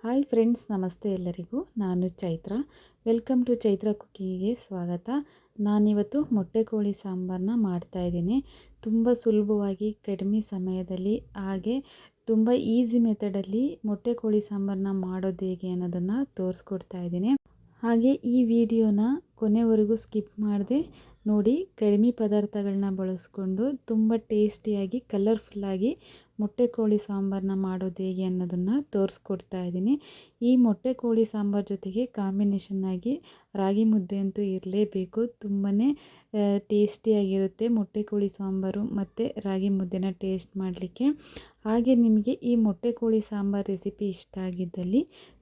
Hi friends, ನಮಸ್ತೆ ಎಲ್ಲರಿಗೂ. ನಾನು ಚೈತ್ರ. ವೆಲ್ಕಮ್ ಟು ಚೈತ್ರ ಕುಕ್ಕಿಂಗಿಗೆ ಸ್ವಾಗತ. ನಾನಿವತ್ತು ಮೊಟ್ಟೆ ಕೋಳಿ ಸಾಂಬಾರನ್ನ ಮಾಡ್ತಾಯಿದ್ದೀನಿ. ತುಂಬ ಸುಲಭವಾಗಿ ಕಡಿಮೆ ಸಮಯದಲ್ಲಿ ಹಾಗೆ ತುಂಬ ಈಸಿ ಮೆಥಡಲ್ಲಿ ಮೊಟ್ಟೆ ಕೋಳಿ ಸಾಂಬಾರನ್ನ ಮಾಡೋದು ಹೇಗೆ ಅನ್ನೋದನ್ನು ತೋರಿಸ್ಕೊಡ್ತಾ ಇದ್ದೀನಿ. ಹಾಗೆ ಈ ವಿಡಿಯೋನ ಕೊನೆವರೆಗೂ ಸ್ಕಿಪ್ ಮಾಡದೆ ನೋಡಿ. ಕಡಿಮೆ ಪದಾರ್ಥಗಳನ್ನ ಬಳಸ್ಕೊಂಡು ತುಂಬ ಟೇಸ್ಟಿಯಾಗಿ ಕಲರ್ಫುಲ್ಲಾಗಿ ಮೊಟ್ಟೆ ಕೋಳಿ ಸಾಂಬಾರನ್ನ ಮಾಡೋದು ಹೇಗೆ ಅನ್ನೋದನ್ನು ತೋರಿಸ್ಕೊಡ್ತಾ ಇದ್ದೀನಿ. ಈ ಮೊಟ್ಟೆ ಕೋಳಿ ಸಾಂಬಾರು ಜೊತೆಗೆ ಕಾಂಬಿನೇಷನ್ನಾಗಿ ರಾಗಿ ಮುದ್ದೆ ಅಂತೂ ಇರಲೇಬೇಕು. ತುಂಬಾ ಟೇಸ್ಟಿಯಾಗಿರುತ್ತೆ ಮೊಟ್ಟೆ ಕೋಳಿ ಸಾಂಬಾರು ಮತ್ತು ರಾಗಿ ಮುದ್ದೆನ ಟೇಸ್ಟ್ ಮಾಡಲಿಕ್ಕೆ. ಹಾಗೆ ನಿಮಗೆ ಈ ಮೊಟ್ಟೆ ಕೋಳಿ ಸಾಂಬಾರು ರೆಸಿಪಿ ಇಷ್ಟ ಆಗಿದ್ದಲ್ಲಿ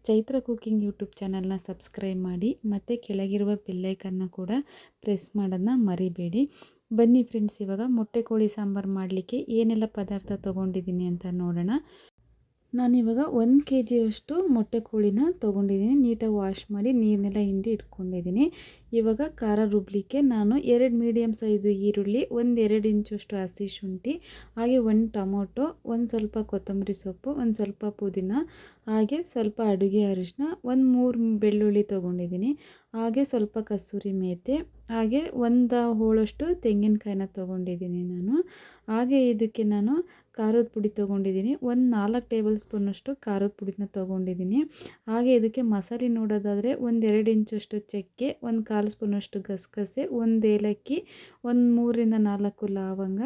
ಚೈತ್ರ ಕುಕ್ಕಿಂಗ್ ಯೂಟ್ಯೂಬ್ ಚಾನಲ್ನ ಸಬ್ಸ್ಕ್ರೈಬ್ ಮಾಡಿ ಮತ್ತು ಕೆಳಗಿರುವ ಬೆಲ್ಲೈಕನ್ನ ಕೂಡ ಪ್ರೆಸ್ ಮಾಡೋದನ್ನ ಮರಿಬೇಡಿ. ಬನ್ನಿ ಫ್ರೆಂಡ್ಸ್, ಇವಾಗ ಮೊಟ್ಟೆ ಕೋಳಿ ಸಾಂಬಾರು ಮಾಡಲಿಕ್ಕೆ ಏನೆಲ್ಲ ಪದಾರ್ಥ ತೊಗೊಂಡಿದ್ದೀನಿ ಅಂತ ನೋಡೋಣ. ನಾನಿವಾಗ 1 kg ಮೊಟ್ಟೆ ಕೋಳಿನ ತೊಗೊಂಡಿದ್ದೀನಿ. ನೀಟಾಗಿ ವಾಶ್ ಮಾಡಿ ನೀರನ್ನೆಲ್ಲ ಹಿಂಡಿ ಇಟ್ಕೊಂಡಿದ್ದೀನಿ. ಇವಾಗ ಖಾರ ರುಬ್ಬಲಿಕ್ಕೆ ನಾನು 2 ಮೀಡಿಯಮ್ ಸೈಜು ಈರುಳ್ಳಿ, 1-2 ಇಂಚಷ್ಟು ಹಸಿ ಶುಂಠಿ, ಹಾಗೆ 1 ಟೊಮೊಟೊ, ಒಂದು ಸ್ವಲ್ಪ ಕೊತ್ತಂಬರಿ ಸೊಪ್ಪು, ಒಂದು ಸ್ವಲ್ಪ ಪುದೀನ, ಹಾಗೆ ಸ್ವಲ್ಪ ಅಡುಗೆ ಅರಿಶಿನ, 3 ಬೆಳ್ಳುಳ್ಳಿ ತೊಗೊಂಡಿದ್ದೀನಿ, ಹಾಗೆ ಸ್ವಲ್ಪ ಕಸೂರಿ ಮೇಥಿ, ಹಾಗೆ 1 ಹೋಳಷ್ಟು ತೆಂಗಿನಕಾಯಿನ ತೊಗೊಂಡಿದ್ದೀನಿ ನಾನು. ಹಾಗೆ ಇದಕ್ಕೆ ನಾನು ಖಾರದ ಪುಡಿ ತೊಗೊಂಡಿದ್ದೀನಿ, 4 ಟೇಬಲ್ ಸ್ಪೂನಷ್ಟು ಖಾರದ ಪುಡಿನ ತೊಗೊಂಡಿದ್ದೀನಿ. ಹಾಗೆ ಇದಕ್ಕೆ ಮಸಾಲೆ ನೋಡೋದಾದರೆ 1-2 ಇಂಚಷ್ಟು ಚಕ್ಕೆ, 1/4 ಸ್ಪೂನಷ್ಟು ಗಸಗಸೆ, 1 ಏಲಕ್ಕಿ, 3-4 ಲವಂಗ,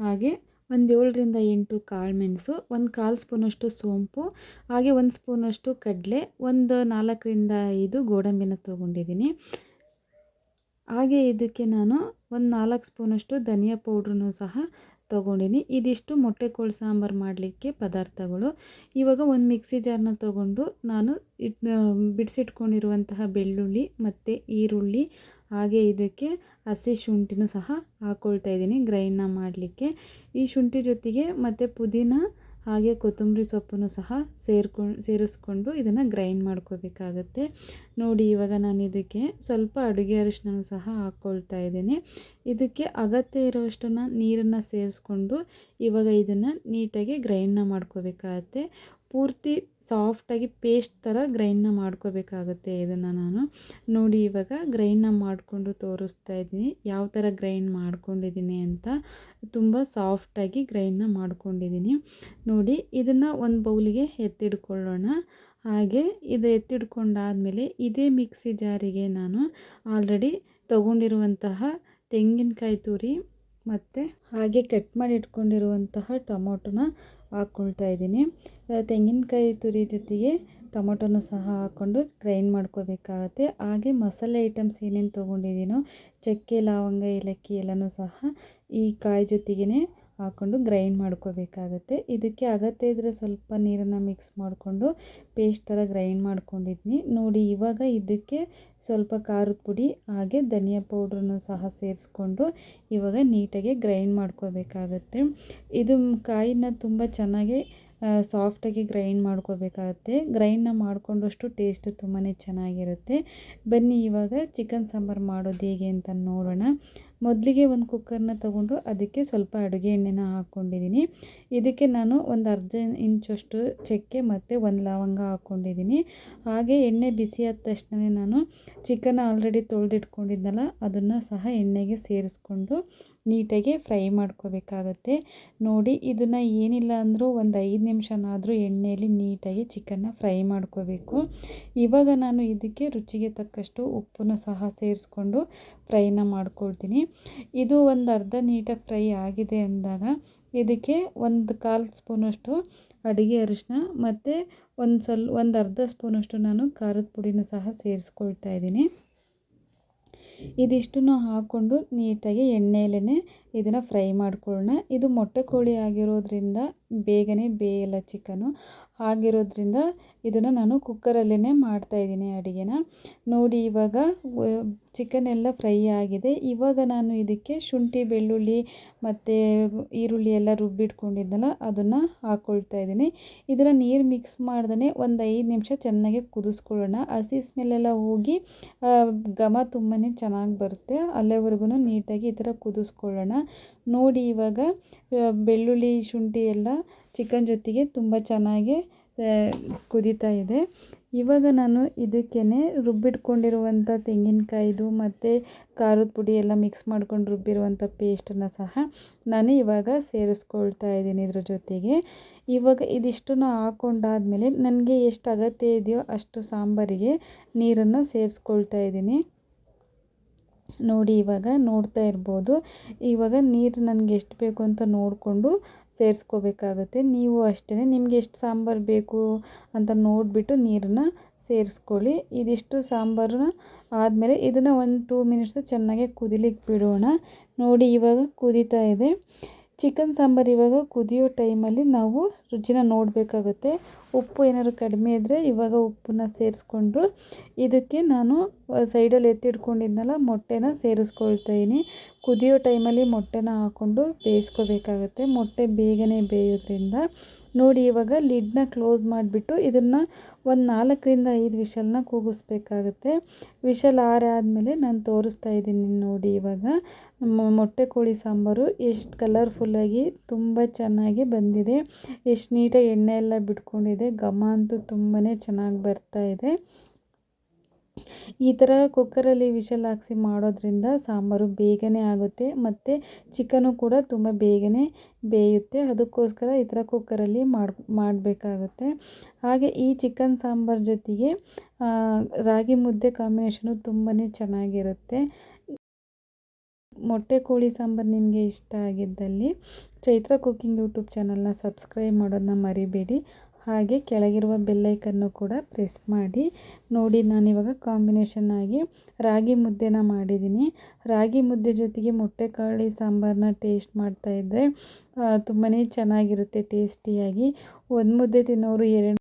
ಹಾಗೆ 7-8 ಕಾಳುಮೆಣಸು, 1/4 ಸ್ಪೂನಷ್ಟು ಸೋಂಪು, ಹಾಗೆ 1 ಸ್ಪೂನಷ್ಟು ಕಡಲೆ, 4-5 ಗೋಡಂಬಿನ ತೊಗೊಂಡಿದ್ದೀನಿ. ಹಾಗೆ ಇದಕ್ಕೆ ನಾನು 4 ಸ್ಪೂನಷ್ಟು ಧನಿಯಾ ಪೌಡ್ರನ್ನು ಸಹ ತೊಗೊಂಡಿನಿ. ಇದಿಷ್ಟು ಮೊಟ್ಟೆ ಕೋಳಿ ಸಾಂಬಾರು ಮಾಡಲಿಕ್ಕೆ ಪದಾರ್ಥಗಳು. ಇವಾಗ ಒಂದು ಮಿಕ್ಸಿ ಜಾರನ್ನ ತೊಗೊಂಡು ನಾನು ಬಿಡಿಸಿಟ್ಕೊಂಡಿರುವಂತಹ ಬೆಳ್ಳುಳ್ಳಿ ಮತ್ತು ಈರುಳ್ಳಿ, ಹಾಗೆ ಇದಕ್ಕೆ ಹಸಿ ಶುಂಠಿನೂ ಸಹ ಹಾಕ್ಕೊಳ್ತಾ ಇದ್ದೀನಿ ಗ್ರೈಂಡ್ನ ಮಾಡಲಿಕ್ಕೆ. ಈ ಶುಂಠಿ ಜೊತೆಗೆ ಮತ್ತು ಪುದೀನ ಹಾಗೆ ಕೊತ್ತಂಬರಿ ಸೊಪ್ಪನ್ನು ಸಹ ಸೇರಿಸ್ಕೊಂಡು ಇದನ್ನು ಗ್ರೈಂಡ್ ಮಾಡ್ಕೋಬೇಕಾಗತ್ತೆ. ನೋಡಿ, ಇವಾಗ ನಾನು ಇದಕ್ಕೆ ಸ್ವಲ್ಪ ಅಡುಗೆ ಅರಿಶಿನ ಸಹ ಹಾಕ್ಕೊಳ್ತಾ ಇದ್ದೀನಿ. ಇದಕ್ಕೆ ಅಗತ್ಯ ಇರೋಷ್ಟನ್ನು ನೀರನ್ನು ಸೇರಿಸ್ಕೊಂಡು ಇವಾಗ ಇದನ್ನು ನೀಟಾಗಿ ಗ್ರೈಂಡ್ನ ಮಾಡ್ಕೋಬೇಕಾಗತ್ತೆ. ಪೂರ್ತಿ ಸಾಫ್ಟಾಗಿ ಪೇಸ್ಟ್ ಥರ ಗ್ರೈಂಡ್ನ ಮಾಡ್ಕೋಬೇಕಾಗುತ್ತೆ ಇದನ್ನು ನಾನು. ನೋಡಿ, ಇವಾಗ ಗ್ರೈಂಡ್ನ ಮಾಡಿಕೊಂಡು ತೋರಿಸ್ತಾ ಇದ್ದೀನಿ ಯಾವ ಥರ ಗ್ರೈಂಡ್ ಮಾಡ್ಕೊಂಡಿದ್ದೀನಿ ಅಂತ. ತುಂಬ ಸಾಫ್ಟಾಗಿ ಗ್ರೈಂಡ್ನ ಮಾಡ್ಕೊಂಡಿದ್ದೀನಿ. ನೋಡಿ, ಇದನ್ನು ಒಂದು ಬೌಲಿಗೆ ಎತ್ತಿಡ್ಕೊಳ್ಳೋಣ. ಹಾಗೆ ಇದು ಎತ್ತಿಡ್ಕೊಂಡಾದಮೇಲೆ ಇದೇ ಮಿಕ್ಸಿ ಜಾರಿಗೆ ನಾನು ಆಲ್ರೆಡಿ ತೊಗೊಂಡಿರುವಂತಹ ತೆಂಗಿನಕಾಯಿ ತುರಿ ಮತ್ತು ಹಾಗೆ ಕಟ್ ಮಾಡಿ ಇಟ್ಕೊಂಡಿರುವಂತಹ ಟೊಮೊಟೊನ ಹಾಕ್ಕೊಳ್ತಾ ಇದ್ದೀನಿ. ತೆಂಗಿನಕಾಯಿ ತುರಿ ಜೊತೆಗೆ ಟೊಮೊಟೊನೂ ಸಹ ಹಾಕ್ಕೊಂಡು ಗ್ರೈಂಡ್ ಮಾಡ್ಕೋಬೇಕಾಗತ್ತೆ. ಹಾಗೆ ಮಸಾಲೆ ಐಟಮ್ಸ್ ಏನೇನು ತೊಗೊಂಡಿದ್ದೀನೋ ಚಕ್ಕೆ, ಲವಂಗ, ಏಲಕ್ಕಿ ಎಲ್ಲನೂ ಸಹ ಈ ಕಾಯಿ ಜೊತೆಗೇ ಹಾಕ್ಕೊಂಡು ಗ್ರೈಂಡ್ ಮಾಡ್ಕೋಬೇಕಾಗತ್ತೆ. ಇದಕ್ಕೆ ಅಗತ್ಯ ಇದ್ದರೆ ಸ್ವಲ್ಪ ನೀರನ್ನು ಮಿಕ್ಸ್ ಮಾಡಿಕೊಂಡು ಪೇಸ್ಟ್ ಥರ ಗ್ರೈಂಡ್ ಮಾಡ್ಕೊಂಡಿದ್ದೀನಿ. ನೋಡಿ, ಇವಾಗ ಇದಕ್ಕೆ ಸ್ವಲ್ಪ ಖಾರದ ಪುಡಿ ಹಾಗೆ ಧನಿಯಾ ಪೌಡ್ರನ್ನು ಸಹ ಸೇರಿಸ್ಕೊಂಡು ಇವಾಗ ನೀಟಾಗಿ ಗ್ರೈಂಡ್ ಮಾಡ್ಕೋಬೇಕಾಗತ್ತೆ. ಇದು ಕಾಯಿನ ತುಂಬ ಚೆನ್ನಾಗಿ ಸಾಫ್ಟಾಗಿ ಗ್ರೈಂಡ್ ಮಾಡ್ಕೋಬೇಕಾಗತ್ತೆ. ಗ್ರೈಂಡ್ನ ಮಾಡಿಕೊಂಡಷ್ಟು ಟೇಸ್ಟ್ ತುಂಬಾ ಚೆನ್ನಾಗಿರುತ್ತೆ. ಬನ್ನಿ, ಇವಾಗ ಚಿಕನ್ ಸಾಂಬಾರು ಮಾಡೋದು ಹೇಗೆ ಅಂತ ನೋಡೋಣ. ಮೊದಲಿಗೆ ಒಂದು ಕುಕ್ಕರ್ನ ತೊಗೊಂಡು ಅದಕ್ಕೆ ಸ್ವಲ್ಪ ಅಡುಗೆ ಎಣ್ಣೆನ ಹಾಕ್ಕೊಂಡಿದ್ದೀನಿ. ಇದಕ್ಕೆ ನಾನು 1/2 ಇಂಚಷ್ಟು ಚಕ್ಕೆ ಮತ್ತು 1 ಲವಂಗ ಹಾಕ್ಕೊಂಡಿದ್ದೀನಿ. ಹಾಗೆ ಎಣ್ಣೆ ಬಿಸಿ ಆದ ತಕ್ಷಣ ನಾನು ಚಿಕನ್ ಆಲ್ರೆಡಿ ತೊಳೆದಿಟ್ಕೊಂಡಿದ್ನಲ್ಲ ಅದನ್ನು ಸಹ ಎಣ್ಣೆಗೆ ಸೇರಿಸ್ಕೊಂಡು ನೀಟಾಗಿ ಫ್ರೈ ಮಾಡ್ಕೋಬೇಕಾಗತ್ತೆ. ನೋಡಿ, ಇದನ್ನು ಏನಿಲ್ಲ ಅಂದರೂ ಒಂದು 5 ನಿಮಿಷನಾದರೂ ಎಣ್ಣೆಯಲ್ಲಿ ನೀಟಾಗಿ ಚಿಕನ್ನ ಫ್ರೈ ಮಾಡ್ಕೋಬೇಕು. ಇವಾಗ ನಾನು ಇದಕ್ಕೆ ರುಚಿಗೆ ತಕ್ಕಷ್ಟು ಉಪ್ಪನ್ನು ಸಹ ಸೇರಿಸ್ಕೊಂಡು ಫ್ರೈನ ಮಾಡ್ಕೊಳ್ತೀನಿ. ಇದು ಒಂದು ಅರ್ಧ ನೀಟಾಗಿ ಫ್ರೈ ಆಗಿದೆ ಅಂದಾಗ ಇದಕ್ಕೆ 1/4 ಸ್ಪೂನಷ್ಟು ಅಡುಗೆ ಅರಿಶಿನ ಮತ್ತು ಒಂದು ಅರ್ಧ ಸ್ಪೂನಷ್ಟು ನಾನು ಖಾರದ ಪುಡಿನೂ ಸಹ ಸೇರಿಸ್ಕೊಳ್ತಾ ಇದ್ದೀನಿ. ಇದಿಷ್ಟನ್ನು ಹಾಕ್ಕೊಂಡು ನೀಟಾಗಿ ಎಣ್ಣೆಯಲ್ಲೇ ಇದನ್ನು ಫ್ರೈ ಮಾಡ್ಕೊಳ್ಳೋಣ. ಇದು ಮೊಟ್ಟೆ ಕೋಳಿ ಆಗಿರೋದ್ರಿಂದ ಬೇಗನೆ ಬೇಯಲ್ಲ ಚಿಕನು. ಆಗಿರೋದ್ರಿಂದ ಇದನ್ನು ನಾನು ಕುಕ್ಕರಲ್ಲೇ ಮಾಡ್ತಾಯಿದ್ದೀನಿ ಅಡುಗೆನ. ನೋಡಿ, ಇವಾಗ ಚಿಕನ್ ಎಲ್ಲ ಫ್ರೈ ಆಗಿದೆ. ಇವಾಗ ನಾನು ಇದಕ್ಕೆ ಶುಂಠಿ, ಬೆಳ್ಳುಳ್ಳಿ ಮತ್ತು ಈರುಳ್ಳಿ ಎಲ್ಲ ರುಬ್ಬಿಟ್ಕೊಂಡಿದ್ನಲ್ಲ ಅದನ್ನು ಹಾಕ್ಕೊಳ್ತಾ ಇದ್ದೀನಿ. ಇದನ್ನು ನೀರು ಮಿಕ್ಸ್ ಮಾಡ್ದೇ ಒಂದು 5 ನಿಮಿಷ ಚೆನ್ನಾಗಿ ಕುದಿಸ್ಕೊಳ್ಳೋಣ. ಹಸಿ ಸ್ಮೆಲ್ಲೆಲ್ಲ ಹೋಗಿ ಘಮ ತುಂಬಾ ಚೆನ್ನಾಗಿ ಬರುತ್ತೆ. ಅಲ್ಲಿವರೆಗೂ ನೀಟಾಗಿ ಈ ಥರ ಕುದಿಸ್ಕೊಳ್ಳೋಣ. ನೋಡಿ, ಇವಾಗ ಬೆಳ್ಳುಳ್ಳಿ, ಶುಂಠಿ ಎಲ್ಲ ಚಿಕನ್ ಜೊತೆಗೆ ತುಂಬ ಚೆನ್ನಾಗಿ ಕುದೀತಾ ಇದೆ. ಇವಾಗ ನಾನು ಇದಕ್ಕೇ ರುಬ್ಬಿಟ್ಕೊಂಡಿರುವಂಥ ತೆಂಗಿನಕಾಯಿದು ಮತ್ತು ಖಾರದ ಪುಡಿ ಎಲ್ಲ ಮಿಕ್ಸ್ ಮಾಡ್ಕೊಂಡು ರುಬ್ಬಿರುವಂಥ ಪೇಸ್ಟನ್ನು ಸಹ ನಾನು ಇವಾಗ ಸೇರಿಸ್ಕೊಳ್ತಾ ಇದ್ದೀನಿ ಇದ್ರ ಜೊತೆಗೆ. ಇವಾಗ ಇದಿಷ್ಟನ್ನು ಹಾಕ್ಕೊಂಡಾದ್ಮೇಲೆ ನನಗೆ ಎಷ್ಟು ಅಗತ್ಯ ಇದೆಯೋ ಅಷ್ಟು ಸಾಂಬಾರಿಗೆ ನೀರನ್ನು ಸೇರಿಸ್ಕೊಳ್ತಾ ಇದ್ದೀನಿ. ನೋಡಿ ಇವಾಗ ನೋಡ್ತಾ ಇರ್ಬೋದು. ಇವಾಗ ನೀರು ನನಗೆ ಎಷ್ಟು ಬೇಕು ಅಂತ ನೋಡಿಕೊಂಡು ಸೇರಿಸ್ಕೋಬೇಕಾಗುತ್ತೆ. ನೀವು ಅಷ್ಟೇ ನಿಮಗೆ ಎಷ್ಟು ಸಾಂಬಾರು ಬೇಕು ಅಂತ ನೋಡಿಬಿಟ್ಟು ನೀರನ್ನ ಸೇರಿಸ್ಕೊಳ್ಳಿ. ಇದಿಷ್ಟು ಸಾಂಬಾರನ್ನ ಆದಮೇಲೆ ಇದನ್ನು ಒಂದು 2 ಮಿನಿಟ್ಸ್ ಚೆನ್ನಾಗಿ ಕುದಿಲಿಕ್ಕೆ ಬಿಡೋಣ. ನೋಡಿ ಇವಾಗ ಕುದೀತಾ ಇದೆ. ಚಿಕನ್ ಸಾಂಬಾರು ಇವಾಗ ಕುದಿಯೋ ಟೈಮಲ್ಲಿ ನಾವು ರುಚಿನ ನೋಡಬೇಕಾಗುತ್ತೆ. ಉಪ್ಪು ಏನಾದ್ರು ಕಡಿಮೆ ಇದ್ದರೆ ಇವಾಗ ಉಪ್ಪನ್ನ ಸೇರಿಸ್ಕೊಂಡು ಇದಕ್ಕೆ ನಾನು ಸೈಡಲ್ಲಿ ಎತ್ತಿಟ್ಕೊಂಡಿದ್ನಲ್ಲ ಮೊಟ್ಟೆನ ಸೇರಿಸ್ಕೊಳ್ತಾ ಇದ್ದೀನಿ. ಕುದಿಯೋ ಟೈಮಲ್ಲಿ ಮೊಟ್ಟೆನ ಹಾಕ್ಕೊಂಡು ಬೇಯಿಸ್ಕೋಬೇಕಾಗತ್ತೆ. ಮೊಟ್ಟೆ ಬೇಗನೆ ಬೇಯೋದ್ರಿಂದ. ನೋಡಿ ಇವಾಗ ಲಿಡ್ನ ಕ್ಲೋಸ್ ಮಾಡಿಬಿಟ್ಟು ಇದನ್ನು ಒಂದು 4ರಿಂದ 5 ವಿಷಲ್ನ ಕೂಗಿಸ್ಬೇಕಾಗುತ್ತೆ. ವಿಷಲ್ ಆರಾದಮೇಲೆ ನಾನು ತೋರಿಸ್ತಾ ಇದ್ದೀನಿ ನೋಡಿ ಇವಾಗ ಮೊಟ್ಟೆ ಕೋಳಿ ಸಾಂಬಾರು ಎಷ್ಟು ಕಲರ್ಫುಲ್ಲಾಗಿ ತುಂಬ ಚೆನ್ನಾಗಿ ಬಂದಿದೆ. ಎಷ್ಟು ನೀಟಾಗಿ ಎಣ್ಣೆ ಎಲ್ಲ ಬಿಟ್ಕೊಂಡಿದೆ. ಘಮ ಅಂತೂ ತುಂಬಾ ಚೆನ್ನಾಗಿ ಬರ್ತಾ ಇದೆ. ಈ ಥರ ಕುಕ್ಕರಲ್ಲಿ ವಿಷಲ್ ಹಾಕ್ಸಿ ಮಾಡೋದ್ರಿಂದ ಸಾಂಬಾರು ಬೇಗನೆ ಆಗುತ್ತೆ ಮತ್ತು ಚಿಕನು ಕೂಡ ತುಂಬ ಬೇಗನೆ ಬೇಯುತ್ತೆ. ಅದಕ್ಕೋಸ್ಕರ ಈ ಥರ ಕುಕ್ಕರಲ್ಲಿ ಮಾಡಬೇಕಾಗುತ್ತೆ. ಹಾಗೆ ಈ ಚಿಕನ್ ಸಾಂಬಾರು ಜೊತೆಗೆ ರಾಗಿ ಮುದ್ದೆ ಕಾಂಬಿನೇಷನು ತುಂಬಾ ಚೆನ್ನಾಗಿರುತ್ತೆ. ಮೊಟ್ಟೆ ಕೋಳಿ ಸಾಂಬಾರು ನಿಮಗೆ ಇಷ್ಟ ಆಗಿದ್ದಲ್ಲಿ ಚೈತ್ರ ಕುಕ್ಕಿಂಗ್ ಯೂಟ್ಯೂಬ್ ಚಾನಲ್ನ ಸಬ್ಸ್ಕ್ರೈಬ್ ಮಾಡೋದನ್ನ ಮರಿಬೇಡಿ. ಹಾಗೆ ಕೆಳಗಿರುವ ಬೆಲ್ಲೈಕನ್ನು ಕೂಡ ಪ್ರೆಸ್ ಮಾಡಿ. ನೋಡಿ ನಾನಿವಾಗ ಕಾಂಬಿನೇಷನ್ ಆಗಿ ರಾಗಿ ಮುದ್ದೆನ ಮಾಡಿದ್ದೀನಿ. ರಾಗಿ ಮುದ್ದೆ ಜೊತೆಗೆ ಮೊಟ್ಟೆ ಕೋಳಿ ಸಾಂಬಾರನ್ನ ಟೇಸ್ಟ್ ಮಾಡ್ತಾಯಿದ್ರೆ ತುಂಬಾ ಚೆನ್ನಾಗಿರುತ್ತೆ ಟೇಸ್ಟಿಯಾಗಿ. ಒಂದು ಮುದ್ದೆ ತಿನ್ನೋರು 2